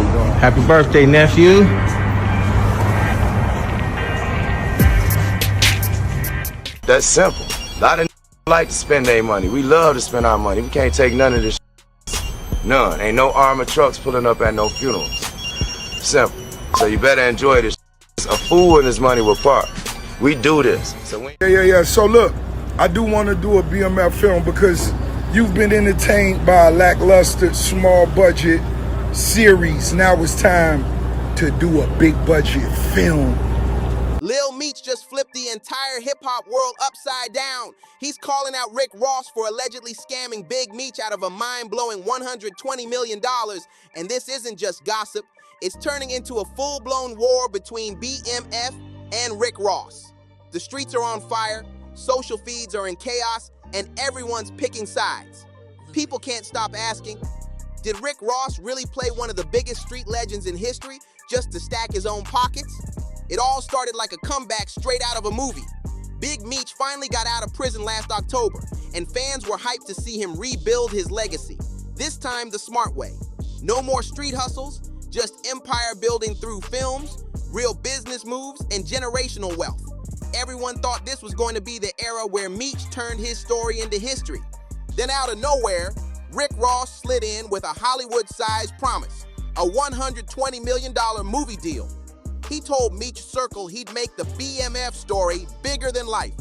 you doing? Happy birthday, nephew. That's simple. A lot of like to spend their money. We love to spend our money. We can't take none of this. None. Ain't no armored trucks pulling up at no funerals. Simple. So you better enjoy this. A fool and his money will part. We do this. So Yeah. So look, I do want to do a BMF film because you've been entertained by a lackluster, small budget series. Now it's time to do a big budget film. Lil Meech just flipped the entire hip-hop world upside down. He's calling out Rick Ross for allegedly scamming Big Meech out of a mind-blowing $120 million. And this isn't just gossip. It's turning into a full-blown war between BMF and Rick Ross. The streets are on fire, social feeds are in chaos, and everyone's picking sides. People can't stop asking, did Rick Ross really play one of the biggest street legends in history just to stack his own pockets? It all started like a comeback straight out of a movie. Big Meech finally got out of prison last October, and fans were hyped to see him rebuild his legacy. This time the smart way. No more street hustles, just empire building through films, real business moves, and generational wealth. Everyone thought this was going to be the era where Meech turned his story into history. Then out of nowhere, Rick Ross slid in with a Hollywood-sized promise, a $120 million movie deal. He told Meech Circle he'd make the BMF story bigger than life,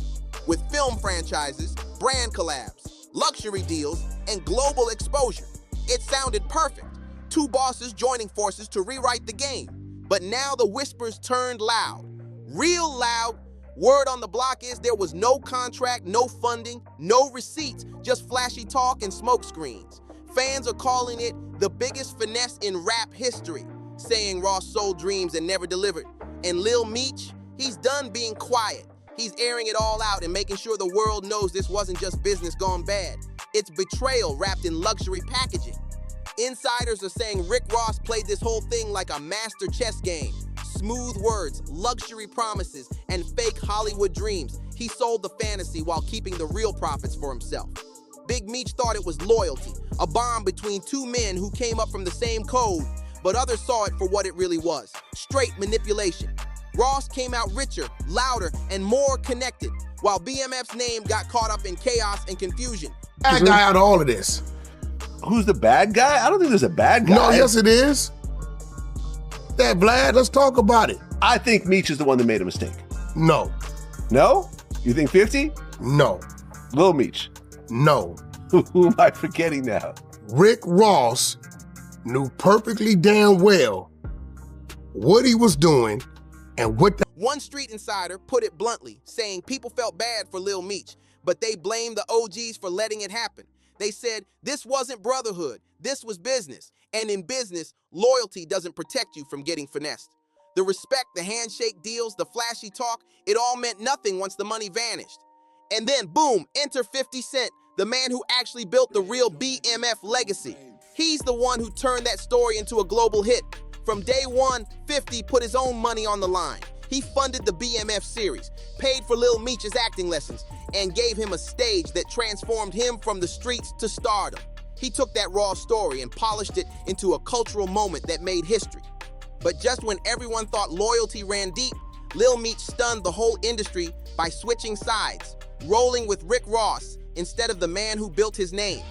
with film franchises, brand collabs, luxury deals, and global exposure. It sounded perfect. Two bosses joining forces to rewrite the game. But now the whispers turned loud. Real loud. Word on the block is there was no contract, no funding, no receipts, just flashy talk and smoke screens. Fans are calling it the biggest finesse in rap history, saying Ross sold dreams and never delivered. And Lil Meech, he's done being quiet. He's airing it all out and making sure the world knows this wasn't just business gone bad. It's betrayal wrapped in luxury packaging. Insiders are saying Rick Ross played this whole thing like a master chess game. Smooth words, luxury promises, and fake Hollywood dreams. He sold the fantasy while keeping the real profits for himself. Big Meech thought it was loyalty, a bond between two men who came up from the same code, but others saw it for what it really was, straight manipulation. Ross came out richer, louder, and more connected, while BMF's name got caught up in chaos and confusion. Bad guy out of all of this. Who's the bad guy? I don't think there's a bad guy. No, yes it is. That Vlad, let's talk about it. I think Meech is the one that made a mistake. No. No? You think 50? No. Lil Meech. No. Who am I forgetting now? Rick Ross knew perfectly damn well what he was doing and what the— One street insider put it bluntly, saying people felt bad for Lil Meech, but they blamed the OGs for letting it happen. They said this wasn't brotherhood, this was business. And in business, loyalty doesn't protect you from getting finessed. The respect, the handshake deals, the flashy talk, it all meant nothing once the money vanished. And then, boom, enter 50 Cent, the man who actually built the real BMF legacy. He's the one who turned that story into a global hit. From day one, 50 put his own money on the line. He funded the BMF series, paid for Lil Meech's acting lessons, and gave him a stage that transformed him from the streets to stardom. He took that raw story and polished it into a cultural moment that made history. But just when everyone thought loyalty ran deep, Lil Meech stunned the whole industry by switching sides, rolling with Rick Ross instead of the man who built his name.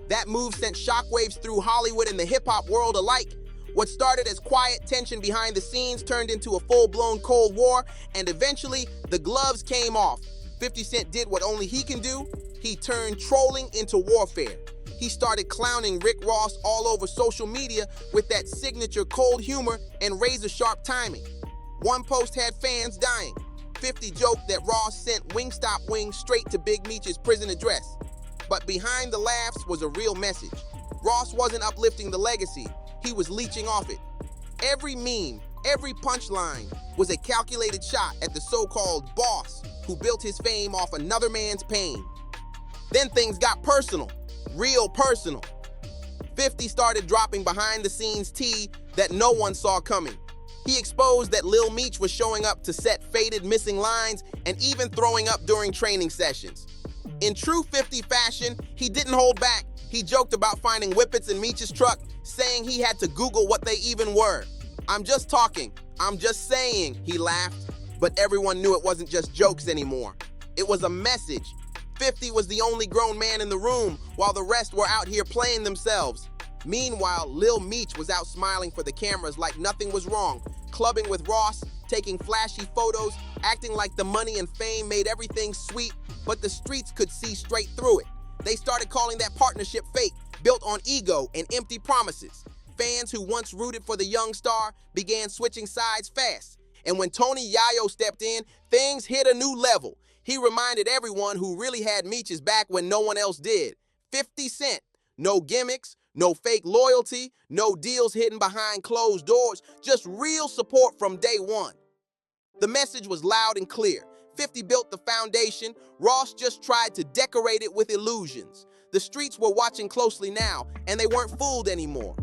That move sent shockwaves through Hollywood and the hip-hop world alike. What started as quiet tension behind the scenes turned into a full-blown Cold War, and eventually the gloves came off. 50 Cent did what only he can do. He turned trolling into warfare. He started clowning Rick Ross all over social media with that signature cold humor and razor-sharp timing. One post had fans dying. 50 joked that Ross sent Wingstop wings straight to Big Meech's prison address. But behind the laughs was a real message. Ross wasn't uplifting the legacy, he was leeching off it. Every meme, every punchline was a calculated shot at the so-called boss who built his fame off another man's pain. Then things got personal. Real personal. 50 started dropping behind-the-scenes tea that no one saw coming. He exposed that Lil Meech was showing up to set faded missing lines and even throwing up during training sessions. In true 50 fashion, he didn't hold back, He joked about finding whippets in Meech's truck, saying he had to Google what they even were. "I'm just talking, I'm just saying," he laughed. But everyone knew it wasn't just jokes anymore. It was a message. 50 was the only grown man in the room, while the rest were out here playing themselves. Meanwhile, Lil Meech was out smiling for the cameras like nothing was wrong, clubbing with Ross, taking flashy photos, acting like the money and fame made everything sweet, but the streets could see straight through it. They started calling that partnership fake, built on ego and empty promises. Fans who once rooted for the young star began switching sides fast. And when Tony Yayo stepped in, things hit a new level. He reminded everyone who really had Meech's back when no one else did. 50 Cent. No gimmicks, no fake loyalty, no deals hidden behind closed doors, just real support from day one. The message was loud and clear. 50 built the foundation, Ross just tried to decorate it with illusions. The streets were watching closely now, and they weren't fooled anymore.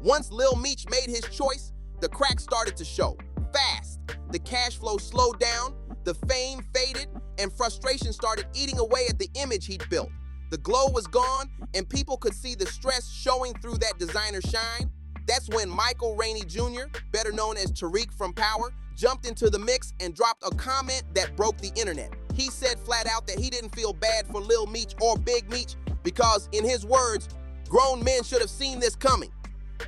Once Lil Meech made his choice, the cracks started to show. Fast. The cash flow slowed down, the fame faded, and frustration started eating away at the image he'd built. The glow was gone, and people could see the stress showing through that designer shine. That's when Michael Rainey Jr., better known as Tariq from Power, jumped into the mix and dropped a comment that broke the internet. He said flat out that he didn't feel bad for Lil Meech or Big Meech because, in his words, grown men should have seen this coming.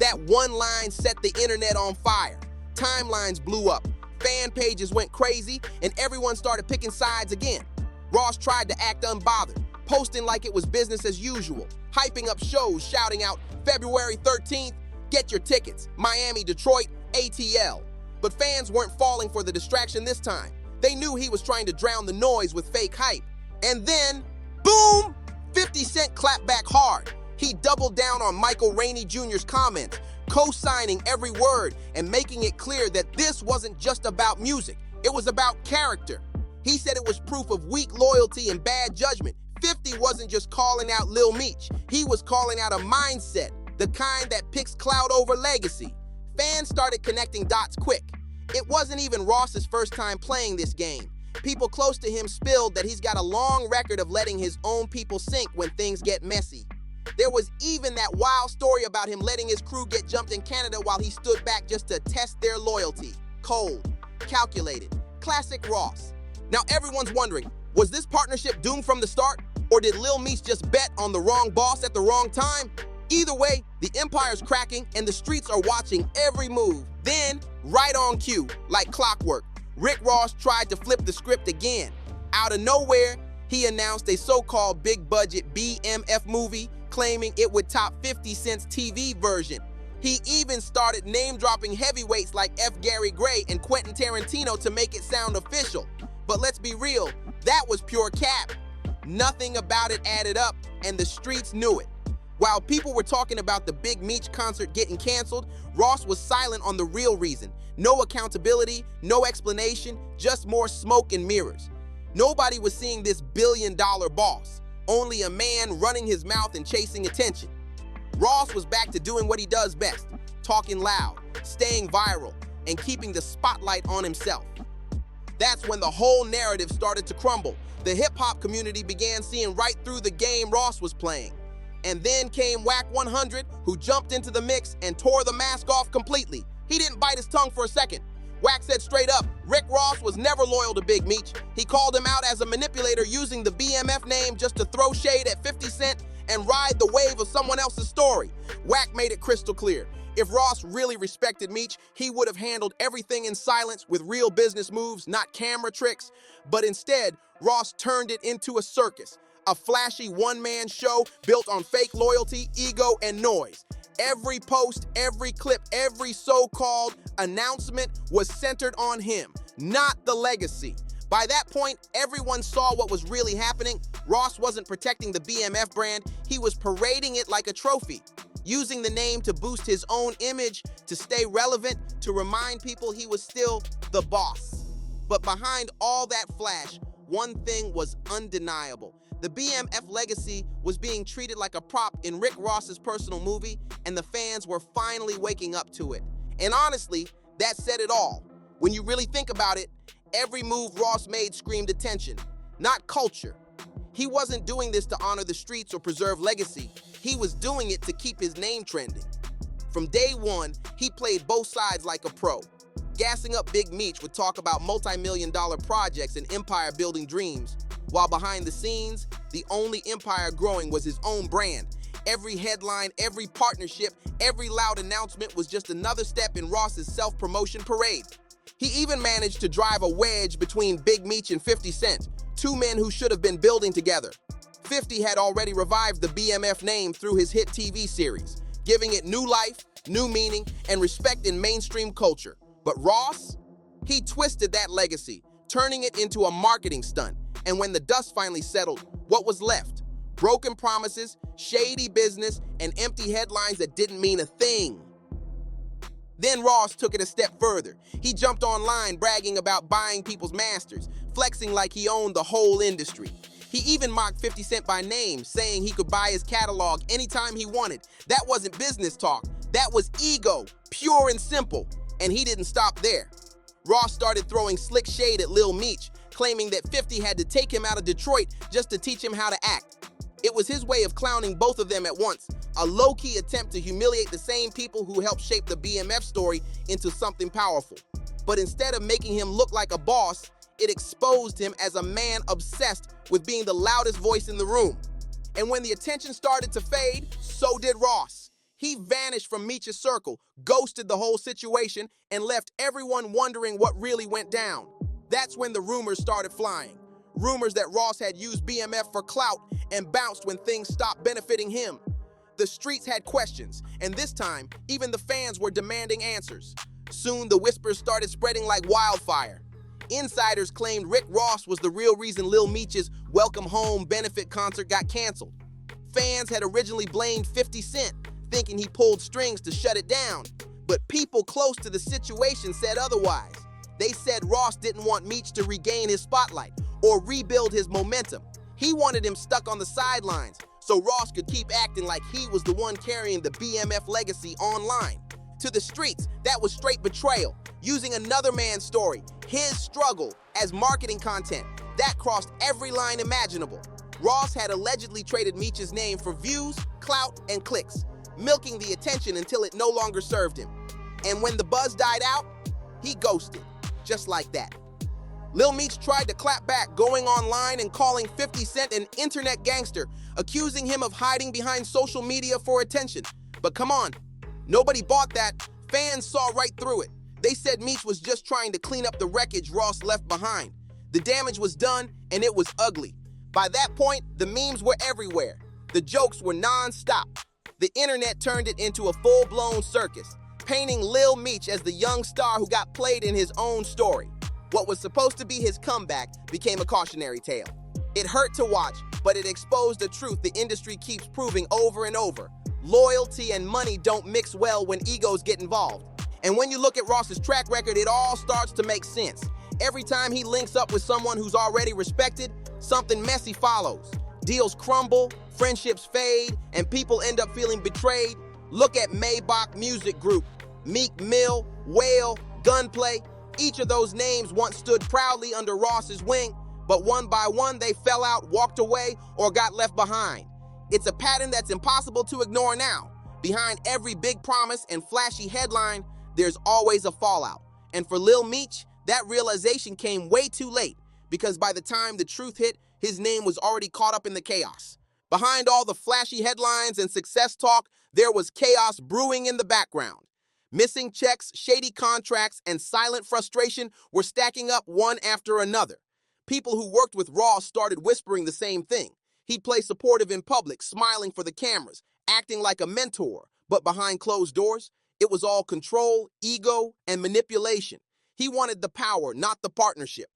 That one line set the internet on fire. Timelines blew up, fan pages went crazy, and everyone started picking sides again. Ross tried to act unbothered, posting like it was business as usual, hyping up shows, shouting out, "February 13th, get your tickets, Miami, Detroit, ATL." But fans weren't falling for the distraction this time. They knew he was trying to drown the noise with fake hype. And then, boom! 50 Cent clapped back hard. He doubled down on Michael Rainey Jr.'s comments, co-signing every word and making it clear that this wasn't just about music. It was about character. He said it was proof of weak loyalty and bad judgment. 50 wasn't just calling out Lil Meech. He was calling out a mindset, the kind that picks clout over legacy. Fans started connecting dots quick. It wasn't even Ross's first time playing this game. People close to him spilled that he's got a long record of letting his own people sink when things get messy. There was even that wild story about him letting his crew get jumped in Canada while he stood back just to test their loyalty. Cold, calculated, classic Ross. Now everyone's wondering, was this partnership doomed from the start? Or did Lil Meech just bet on the wrong boss at the wrong time? Either way, the empire's cracking and the streets are watching every move. Then, right on cue, like clockwork, Rick Ross tried to flip the script again. Out of nowhere, he announced a so-called big-budget BMF movie, claiming it would top 50 Cent's TV version. He even started name-dropping heavyweights like F. Gary Gray and Quentin Tarantino to make it sound official. But let's be real, that was pure cap. Nothing about it added up, and the streets knew it. While people were talking about the Big Meech concert getting canceled, Ross was silent on the real reason. No accountability, no explanation, just more smoke and mirrors. Nobody was seeing this billion-dollar boss, only a man running his mouth and chasing attention. Ross was back to doing what he does best, talking loud, staying viral, and keeping the spotlight on himself. That's when the whole narrative started to crumble. The hip-hop community began seeing right through the game Ross was playing. And then came Wack 100, who jumped into the mix and tore the mask off completely. He didn't bite his tongue for a second. Wack said straight up, Rick Ross was never loyal to Big Meech. He called him out as a manipulator using the BMF name just to throw shade at 50 Cent and ride the wave of someone else's story. Wack made it crystal clear. If Ross really respected Meech, he would have handled everything in silence with real business moves, not camera tricks. But instead, Ross turned it into a circus. A flashy one-man show built on fake loyalty, ego, and noise. Every post, every clip, every so-called announcement was centered on him, not the legacy. By that point, everyone saw what was really happening. Ross wasn't protecting the BMF brand, he was parading it like a trophy, using the name to boost his own image, to stay relevant, to remind people he was still the boss. But behind all that flash, one thing was undeniable. The BMF legacy was being treated like a prop in Rick Ross's personal movie, and the fans were finally waking up to it. And honestly, that said it all. When you really think about it, every move Ross made screamed attention, not culture. He wasn't doing this to honor the streets or preserve legacy. He was doing it to keep his name trending. From day one, he played both sides like a pro. Gassing up Big Meech would talk about multi-million-dollar projects and empire-building dreams, while behind the scenes, the only empire growing was his own brand. Every headline, every partnership, every loud announcement was just another step in Ross's self-promotion parade. He even managed to drive a wedge between Big Meech and 50 Cent, two men who should have been building together. 50 had already revived the BMF name through his hit TV series, giving it new life, new meaning, and respect in mainstream culture. But Ross? He twisted that legacy, turning it into a marketing stunt. And when the dust finally settled, what was left? Broken promises, shady business, and empty headlines that didn't mean a thing. Then Ross took it a step further. He jumped online bragging about buying people's masters, flexing like he owned the whole industry. He even mocked 50 Cent by name, saying he could buy his catalog anytime he wanted. That wasn't business talk. That was ego, pure and simple. And he didn't stop there. Ross started throwing slick shade at Lil Meech, claiming that 50 had to take him out of Detroit just to teach him how to act. It was his way of clowning both of them at once, a low-key attempt to humiliate the same people who helped shape the BMF story into something powerful. But instead of making him look like a boss, it exposed him as a man obsessed with being the loudest voice in the room. And when the attention started to fade, so did Ross. He vanished from Meech's circle, ghosted the whole situation, and left everyone wondering what really went down. That's when the rumors started flying. Rumors that Ross had used BMF for clout and bounced when things stopped benefiting him. The streets had questions, and this time, even the fans were demanding answers. Soon, the whispers started spreading like wildfire. Insiders claimed Rick Ross was the real reason Lil Meech's Welcome Home benefit concert got canceled. Fans had originally blamed 50 Cent, thinking he pulled strings to shut it down. But people close to the situation said otherwise. They said Ross didn't want Meech to regain his spotlight or rebuild his momentum. He wanted him stuck on the sidelines so Ross could keep acting like he was the one carrying the BMF legacy online. To the streets, that was straight betrayal, using another man's story, his struggle, as marketing content. That crossed every line imaginable. Ross had allegedly traded Meech's name for views, clout, and clicks, milking the attention until it no longer served him. And when the buzz died out, he ghosted, just like that. Lil Meech tried to clap back, going online and calling 50 Cent an internet gangster, accusing him of hiding behind social media for attention. But come on, nobody bought that. Fans saw right through it. They said Meech was just trying to clean up the wreckage Ross left behind. The damage was done, and it was ugly. By that point, the memes were everywhere. The jokes were non-stop. The internet turned it into a full-blown circus, painting Lil Meech as the young star who got played in his own story. What was supposed to be his comeback became a cautionary tale. It hurt to watch, but it exposed the truth the industry keeps proving over and over. Loyalty and money don't mix well when egos get involved. And when you look at Ross's track record, it all starts to make sense. Every time he links up with someone who's already respected, something messy follows. Deals crumble, friendships fade, and people end up feeling betrayed. Look at Maybach Music Group, Meek Mill, Whale, Gunplay. Each of those names once stood proudly under Ross's wing, but one by one they fell out, walked away, or got left behind. It's a pattern that's impossible to ignore now. Behind every big promise and flashy headline, there's always a fallout. And for Lil Meech, that realization came way too late, because by the time the truth hit, his name was already caught up in the chaos. Behind all the flashy headlines and success talk, there was chaos brewing in the background. Missing checks, shady contracts, and silent frustration were stacking up one after another. People who worked with Ross started whispering the same thing. He'd play supportive in public, smiling for the cameras, acting like a mentor. But behind closed doors, it was all control, ego, and manipulation. He wanted the power, not the partnership.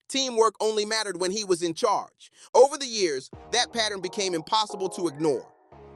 Teamwork only mattered when he was in charge. Over the years, that pattern became impossible to ignore.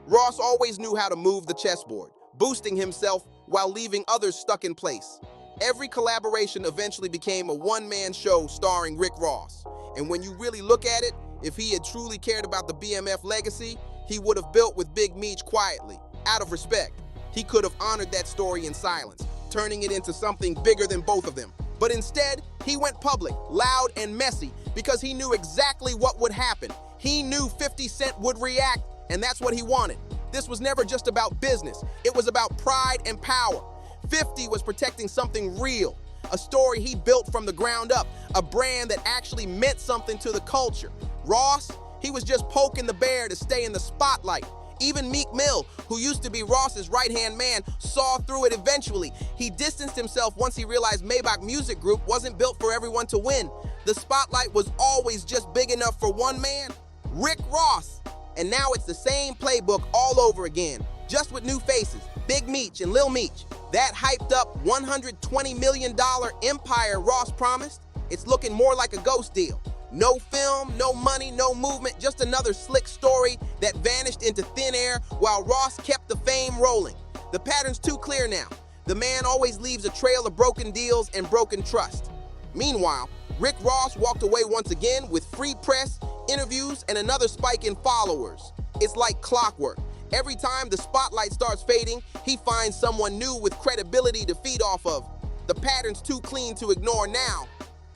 Ross always knew how to move the chessboard, boosting himself while leaving others stuck in place. Every collaboration eventually became a one-man show starring Rick Ross. And when you really look at it, if he had truly cared about the BMF legacy, he would have built with Big Meech quietly, out of respect. He could have honored that story in silence, turning it into something bigger than both of them. But instead, he went public, loud and messy, because he knew exactly what would happen. He knew 50 Cent would react, and that's what he wanted. This was never just about business. It was about pride and power. 50 was protecting something real, a story he built from the ground up, a brand that actually meant something to the culture. Ross, he was just poking the bear to stay in the spotlight. Even Meek Mill, who used to be Ross's right-hand man, saw through it eventually. He distanced himself once he realized Maybach Music Group wasn't built for everyone to win. The spotlight was always just big enough for one man, Rick Ross. And now it's the same playbook all over again, just with new faces, Big Meech and Lil Meech. That hyped up $120 million empire Ross promised, it's looking more like a ghost deal. No film, no money, no movement, just another slick story that vanished into thin air while Ross kept the fame rolling. The pattern's too clear now. The man always leaves a trail of broken deals and broken trust. Meanwhile, Rick Ross walked away once again with free press, interviews, and another spike in followers. It's like clockwork. Every time the spotlight starts fading, he finds someone new with credibility to feed off of. The pattern's too clean to ignore now.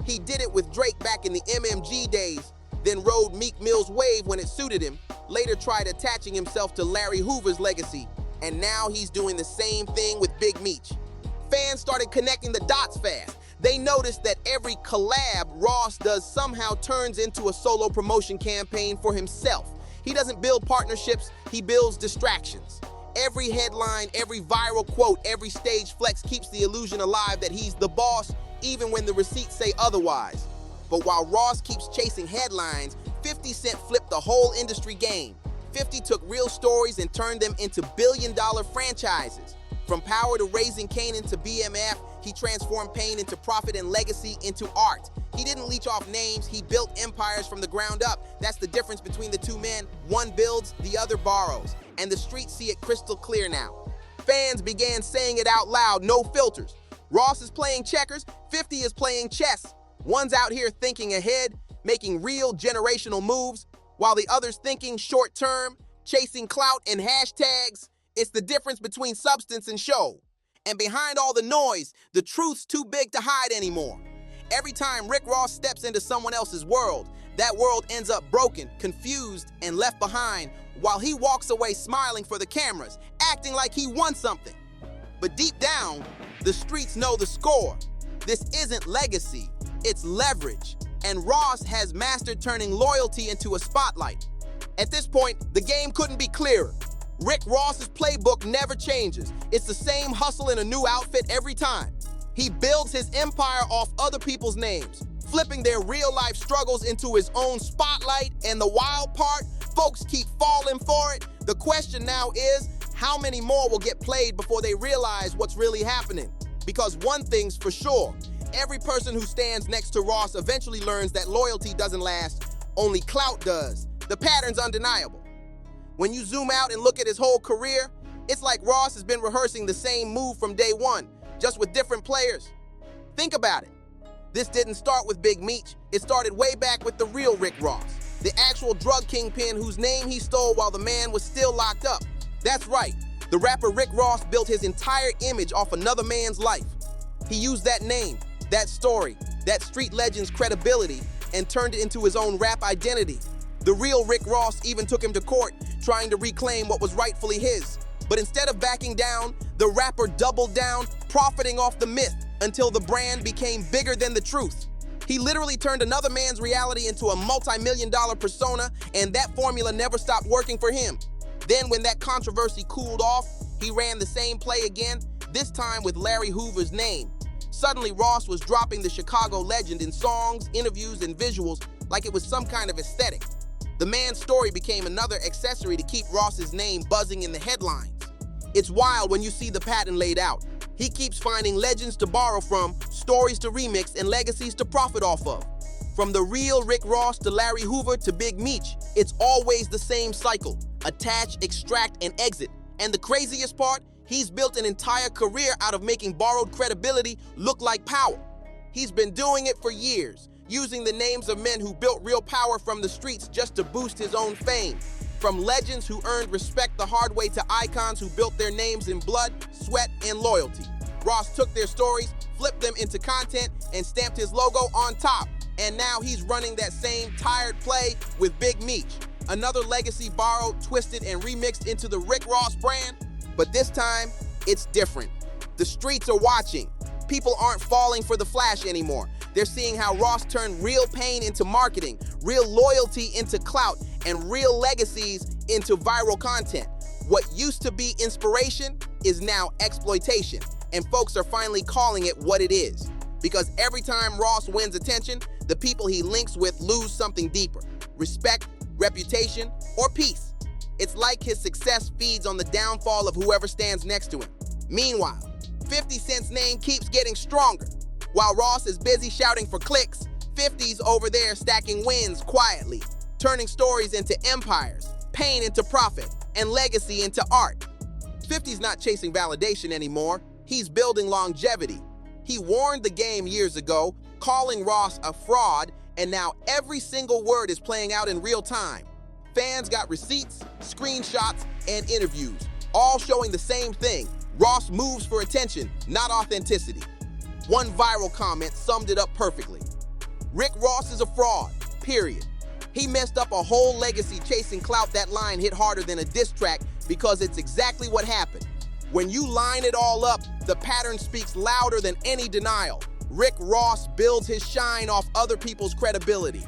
He did it with Drake back in the MMG days, then rode Meek Mill's wave when it suited him, later tried attaching himself to Larry Hoover's legacy, and now he's doing the same thing with Big Meech. Fans started connecting the dots fast. They noticed that every collab Ross does somehow turns into a solo promotion campaign for himself. He doesn't build partnerships, he builds distractions. Every headline, every viral quote, every stage flex keeps the illusion alive that he's the boss, even when the receipts say otherwise. But while Ross keeps chasing headlines, 50 Cent flipped the whole industry game. 50 took real stories and turned them into billion-dollar franchises. From Power to Raising Kanan to BMF, he transformed pain into profit and legacy into art. He didn't leech off names, he built empires from the ground up. That's the difference between the two men. One builds, the other borrows. And the streets see it crystal clear now. Fans began saying it out loud, no filters. Ross is playing checkers, 50 is playing chess. One's out here thinking ahead, making real generational moves, while the other's thinking short-term, chasing clout and hashtags. It's the difference between substance and show. And behind all the noise, the truth's too big to hide anymore. Every time Rick Ross steps into someone else's world, that world ends up broken, confused, and left behind, while he walks away smiling for the cameras, acting like he won something. But deep down, the streets know the score. This isn't legacy, it's leverage. And Ross has mastered turning loyalty into a spotlight. At this point, the game couldn't be clearer. Rick Ross's playbook never changes. It's the same hustle in a new outfit every time. He builds his empire off other people's names, flipping their real-life struggles into his own spotlight, and the wild part, folks keep falling for it. The question now is, how many more will get played before they realize what's really happening? Because one thing's for sure, every person who stands next to Ross eventually learns that loyalty doesn't last, only clout does. The pattern's undeniable. When you zoom out and look at his whole career, it's like Ross has been rehearsing the same move from day one, just with different players. Think about it. This didn't start with Big Meech. It started way back with the real Rick Ross, the actual drug kingpin whose name he stole while the man was still locked up. That's right. The rapper Rick Ross built his entire image off another man's life. He used that name, that story, that street legend's credibility, and turned it into his own rap identity. The real Rick Ross even took him to court, trying to reclaim what was rightfully his. But instead of backing down, the rapper doubled down, profiting off the myth until the brand became bigger than the truth. He literally turned another man's reality into a multi-million-dollar persona, and that formula never stopped working for him. Then when that controversy cooled off, he ran the same play again, this time with Larry Hoover's name. Suddenly, Ross was dropping the Chicago legend in songs, interviews, and visuals like it was some kind of aesthetic. The man's story became another accessory to keep Ross's name buzzing in the headlines. It's wild when you see the pattern laid out. He keeps finding legends to borrow from, stories to remix, and legacies to profit off of. From the real Rick Ross to Larry Hoover to Big Meech, it's always the same cycle. Attach, extract, and exit. And the craziest part, he's built an entire career out of making borrowed credibility look like power. He's been doing it for years, using the names of men who built real power from the streets just to boost his own fame. From legends who earned respect the hard way to icons who built their names in blood, sweat, and loyalty. Ross took their stories, flipped them into content, and stamped his logo on top. And now he's running that same tired play with Big Meech, another legacy borrowed, twisted, and remixed into the Rick Ross brand. But this time, it's different. The streets are watching. People aren't falling for the flash anymore. They're seeing how Ross turned real pain into marketing, real loyalty into clout, and real legacies into viral content. What used to be inspiration is now exploitation, and folks are finally calling it what it is. Because every time Ross wins attention, the people he links with lose something deeper: respect, reputation, or peace. It's like his success feeds on the downfall of whoever stands next to him. Meanwhile, 50 Cent's name keeps getting stronger. While Ross is busy shouting for clicks, 50's over there stacking wins quietly, turning stories into empires, pain into profit, and legacy into art. 50's not chasing validation anymore. He's building longevity. He warned the game years ago, calling Ross a fraud, and now every single word is playing out in real time. Fans got receipts, screenshots, and interviews, all showing the same thing: Ross moves for attention, not authenticity. One viral comment summed it up perfectly. Rick Ross is a fraud, period. He messed up a whole legacy chasing clout. That line hit harder than a diss track because it's exactly what happened. When you line it all up, the pattern speaks louder than any denial. Rick Ross builds his shine off other people's credibility.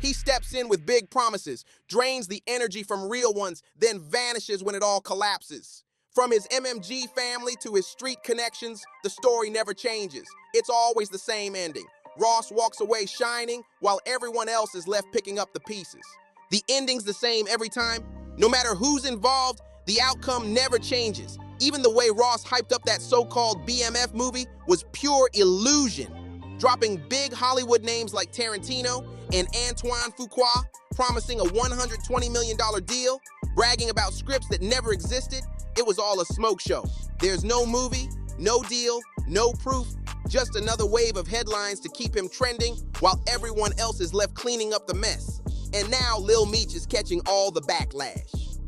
He steps in with big promises, drains the energy from real ones, then vanishes when it all collapses. From his MMG family to his street connections, the story never changes. It's always the same ending. Ross walks away shining while everyone else is left picking up the pieces. The ending's the same every time. No matter who's involved, the outcome never changes. Even the way Ross hyped up that so-called BMF movie was pure illusion. Dropping big Hollywood names like Tarantino and Antoine Fuqua, promising a $120 million deal, bragging about scripts that never existed. It was all a smoke show. There's no movie, no deal, no proof, just another wave of headlines to keep him trending while everyone else is left cleaning up the mess. And now Lil Meech is catching all the backlash.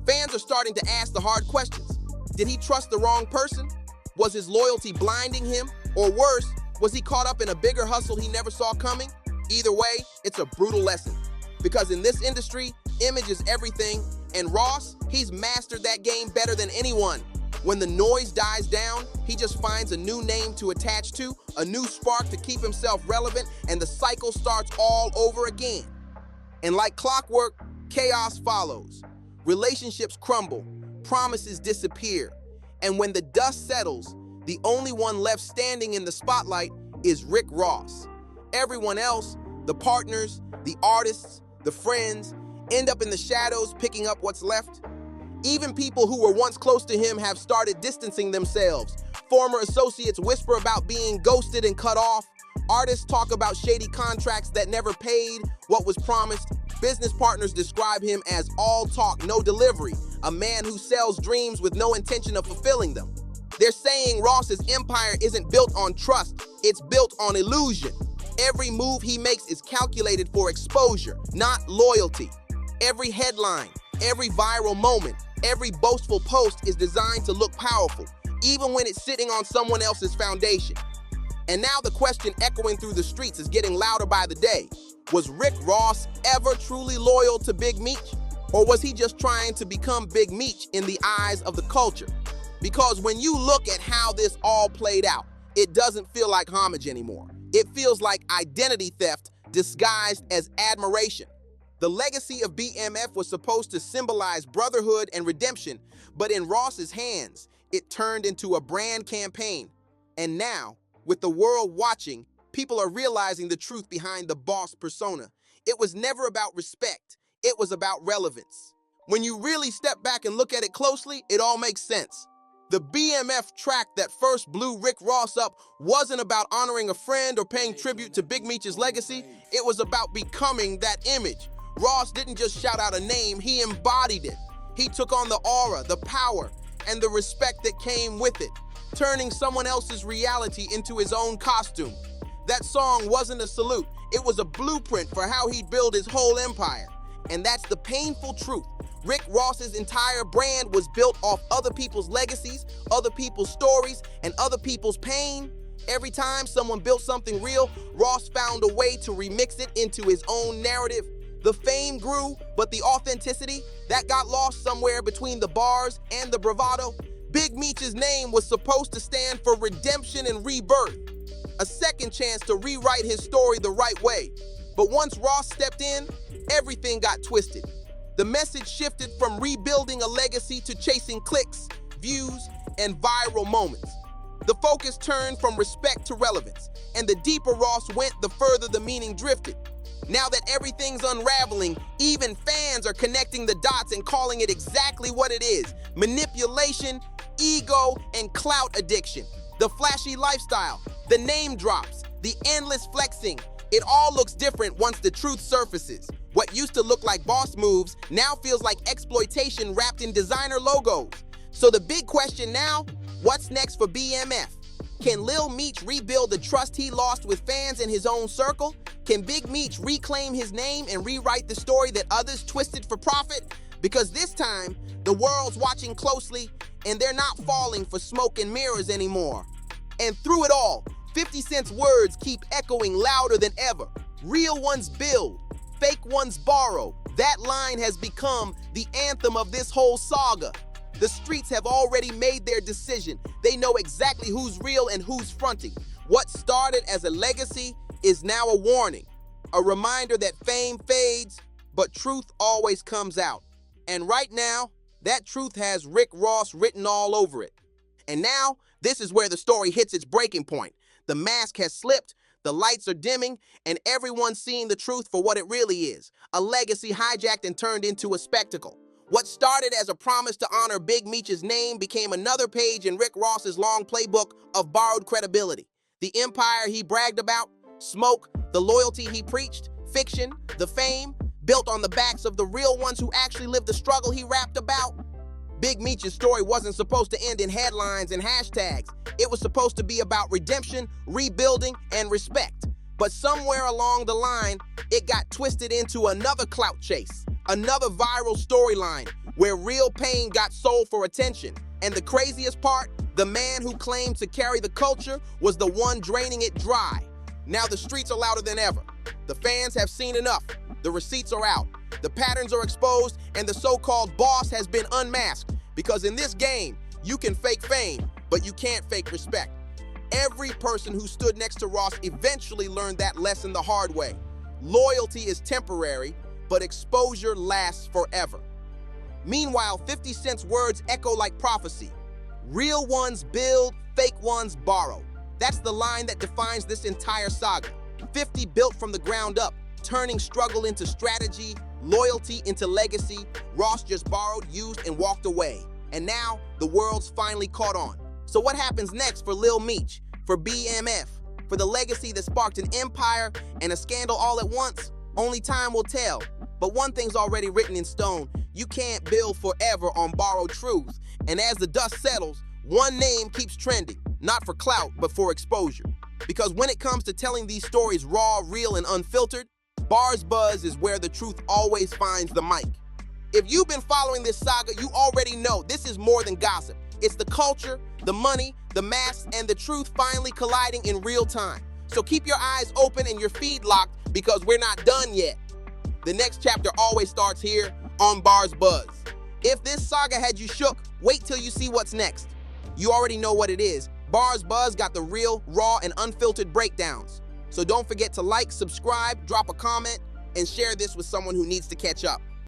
Fans are starting to ask the hard questions. Did he trust the wrong person? Was his loyalty blinding him? Or worse, was he caught up in a bigger hustle he never saw coming? Either way, it's a brutal lesson. Because in this industry, image is everything, and Ross, he's mastered that game better than anyone. When the noise dies down, he just finds a new name to attach to, a new spark to keep himself relevant, and the cycle starts all over again. And like clockwork, chaos follows. Relationships crumble, promises disappear, and when the dust settles, the only one left standing in the spotlight is Rick Ross. Everyone else, the partners, the artists, the friends, end up in the shadows picking up what's left. Even people who were once close to him have started distancing themselves. Former associates whisper about being ghosted and cut off. Artists talk about shady contracts that never paid what was promised. Business partners describe him as all talk, no delivery, a man who sells dreams with no intention of fulfilling them. They're saying Ross's empire isn't built on trust, it's built on illusion. Every move he makes is calculated for exposure, not loyalty. Every headline, every viral moment, every boastful post is designed to look powerful, even when it's sitting on someone else's foundation. And now the question echoing through the streets is getting louder by the day. Was Rick Ross ever truly loyal to Big Meech? Or was he just trying to become Big Meech in the eyes of the culture? Because when you look at how this all played out, it doesn't feel like homage anymore. It feels like identity theft disguised as admiration. The legacy of BMF was supposed to symbolize brotherhood and redemption, but in Ross's hands, it turned into a brand campaign. And now, with the world watching, people are realizing the truth behind the boss persona. It was never about respect, it was about relevance. When you really step back and look at it closely, it all makes sense. The BMF track that first blew Rick Ross up wasn't about honoring a friend or paying tribute to Big Meech's legacy. It was about becoming that image. Ross didn't just shout out a name, he embodied it. He took on the aura, the power, and the respect that came with it, turning someone else's reality into his own costume. That song wasn't a salute, it was a blueprint for how he'd build his whole empire. And that's the painful truth. Rick Ross's entire brand was built off other people's legacies, other people's stories, and other people's pain. Every time someone built something real, Ross found a way to remix it into his own narrative. The fame grew, but the authenticity, that got lost somewhere between the bars and the bravado. Big Meech's name was supposed to stand for redemption and rebirth, a second chance to rewrite his story the right way. But once Ross stepped in, everything got twisted. The message shifted from rebuilding a legacy to chasing clicks, views, and viral moments. The focus turned from respect to relevance, and the deeper Ross went, the further the meaning drifted. Now that everything's unraveling, even fans are connecting the dots and calling it exactly what it is: manipulation, ego, and clout addiction. The flashy lifestyle, the name drops, the endless flexing. It all looks different once the truth surfaces. What used to look like boss moves now feels like exploitation wrapped in designer logos. So the big question now, what's next for BMF? Can Lil Meech rebuild the trust he lost with fans in his own circle? Can Big Meech reclaim his name and rewrite the story that others twisted for profit? Because this time, the world's watching closely, and they're not falling for smoke and mirrors anymore. And through it all, 50 Cent's words keep echoing louder than ever. Real ones build, fake ones borrow. That line has become the anthem of this whole saga. The streets have already made their decision. They know exactly who's real and who's fronting. What started as a legacy is now a warning, a reminder that fame fades, but truth always comes out. And right now, that truth has Rick Ross written all over it. And now, this is where the story hits its breaking point. The mask has slipped, the lights are dimming, and everyone's seeing the truth for what it really is: a legacy hijacked and turned into a spectacle. What started as a promise to honor Big Meech's name became another page in Rick Ross's long playbook of borrowed credibility. The empire he bragged about, smoke, the loyalty he preached, fiction, the fame, built on the backs of the real ones who actually lived the struggle he rapped about. Big Meech's story wasn't supposed to end in headlines and hashtags. It was supposed to be about redemption, rebuilding, and respect. But somewhere along the line, it got twisted into another clout chase, another viral storyline where real pain got sold for attention. And the craziest part, the man who claimed to carry the culture was the one draining it dry. Now the streets are louder than ever. The fans have seen enough. The receipts are out. The patterns are exposed, and the so-called boss has been unmasked. Because in this game, you can fake fame, but you can't fake respect. Every person who stood next to Ross eventually learned that lesson the hard way. Loyalty is temporary, but exposure lasts forever. Meanwhile, 50 Cent's words echo like prophecy. Real ones build, fake ones borrow. That's the line that defines this entire saga. 50 built from the ground up, turning struggle into strategy, loyalty into legacy. Ross just borrowed, used, and walked away. And now, the world's finally caught on. So what happens next for Lil Meech, for BMF, for the legacy that sparked an empire and a scandal all at once? Only time will tell. But one thing's already written in stone: you can't build forever on borrowed truths. And as the dust settles, one name keeps trending, not for clout, but for exposure. Because when it comes to telling these stories raw, real, and unfiltered, BarzBuzz is where the truth always finds the mic. If you've been following this saga, you already know this is more than gossip. It's the culture, the money, the masks, and the truth finally colliding in real time. So keep your eyes open and your feed locked, because we're not done yet. The next chapter always starts here on BarzBuzz. If this saga had you shook, wait till you see what's next. You already know what it is. BarzBuzz got the real, raw, and unfiltered breakdowns. So don't forget to like, subscribe, drop a comment, and share this with someone who needs to catch up.